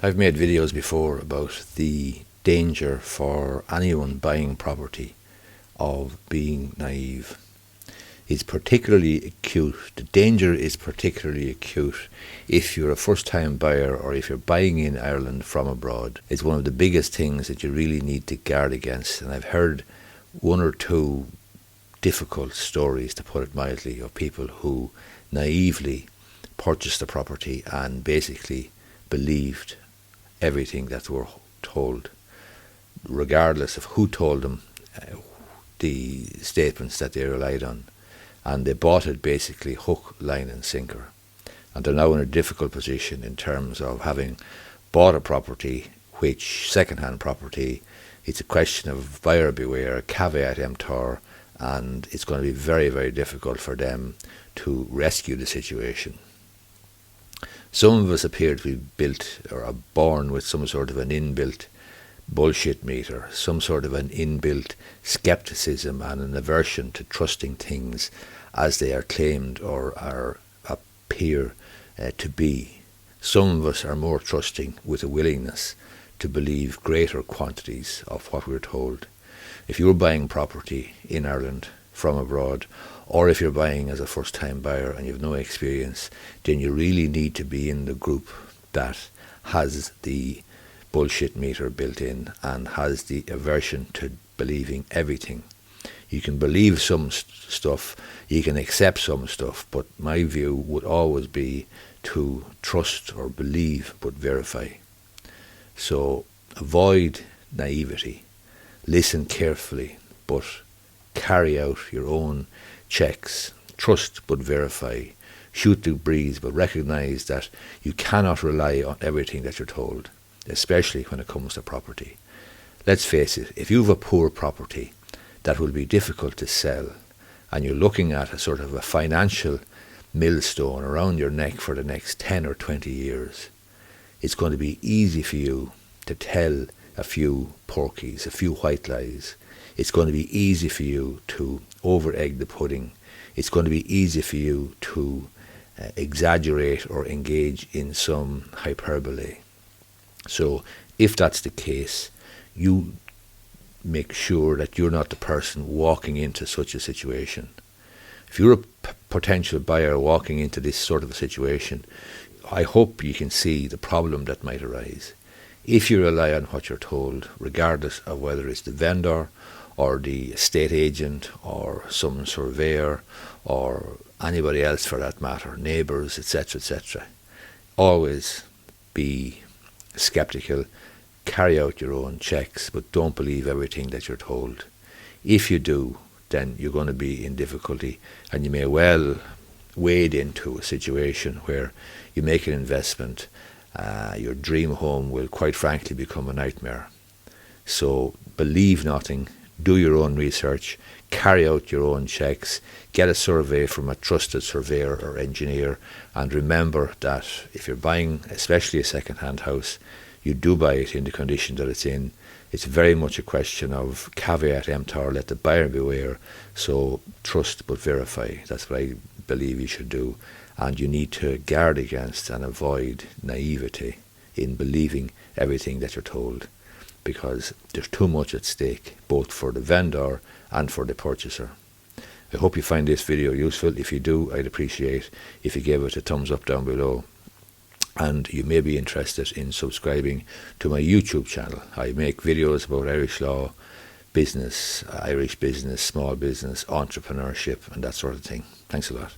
I've made videos before about the danger for anyone buying property of being naive. It's particularly acute. The danger is particularly acute if you're a first-time buyer or if you're buying in Ireland from abroad. It's one of the biggest things that you really need to guard against. And I've heard one or two difficult stories, to put it mildly, of people who naively purchased the property and basically believed everything that they were told, regardless of who told them the statements that they relied on. And they bought it basically hook, line and sinker. And they're now in a difficult position in terms of having bought a property, which second-hand property, it's a question of buyer beware, caveat emptor, and it's going to be very, very difficult for them to rescue the situation. Some of us appear to be built or are born with some sort of an inbuilt bullshit meter, some sort of an inbuilt skepticism and an aversion to trusting things as they are claimed or appear to be. Some of us are more trusting with a willingness to believe greater quantities of what we're told. If you're buying property in Ireland from abroad, or if you're buying as a first-time buyer and you've no experience, then you really need to be in the group that has the bullshit meter built in and has the aversion to believing everything. You can believe some stuff, you can accept some stuff, but my view would always be to trust or believe but verify. So avoid naivety, listen carefully, but carry out your own checks, trust but verify, shoot the breeze but recognise that you cannot rely on everything that you're told, especially when it comes to property. Let's face it, if you have a poor property that will be difficult to sell and you're looking at a sort of a financial millstone around your neck for the next 10 or 20 years, it's going to be easy for you to tell a few porkies, a few white lies. It's going to be easy for you to over-egg the pudding. It's going to be easy for you to exaggerate or engage in some hyperbole. So if that's the case, you make sure that you're not the person walking into such a situation. If you're a potential buyer walking into this sort of a situation, I hope you can see the problem that might arise. If you rely on what you're told, regardless of whether it's the vendor or the estate agent or some surveyor or anybody else for that matter, neighbours, etc., always be skeptical, carry out your own checks, but don't believe everything that you're told. If you do, then you're going to be in difficulty and you may well wade into a situation where you make an investment, your dream home will quite frankly become a nightmare. So believe nothing, do your own research, carry out your own checks, get a survey from a trusted surveyor or engineer, and remember that if you're buying especially a second-hand house, you do buy it in the condition that it's in. It's very much a question of caveat emptor, let the buyer beware. So trust but verify. That's what I believe you should do. And you need to guard against and avoid naivety in believing everything that you're told, because there's too much at stake, both for the vendor and for the purchaser. I hope you find this video useful. If you do, I'd appreciate if you gave it a thumbs up down below. And you may be interested in subscribing to my YouTube channel. I make videos about Irish law, business, Irish business, small business, entrepreneurship, and that sort of thing. Thanks a lot.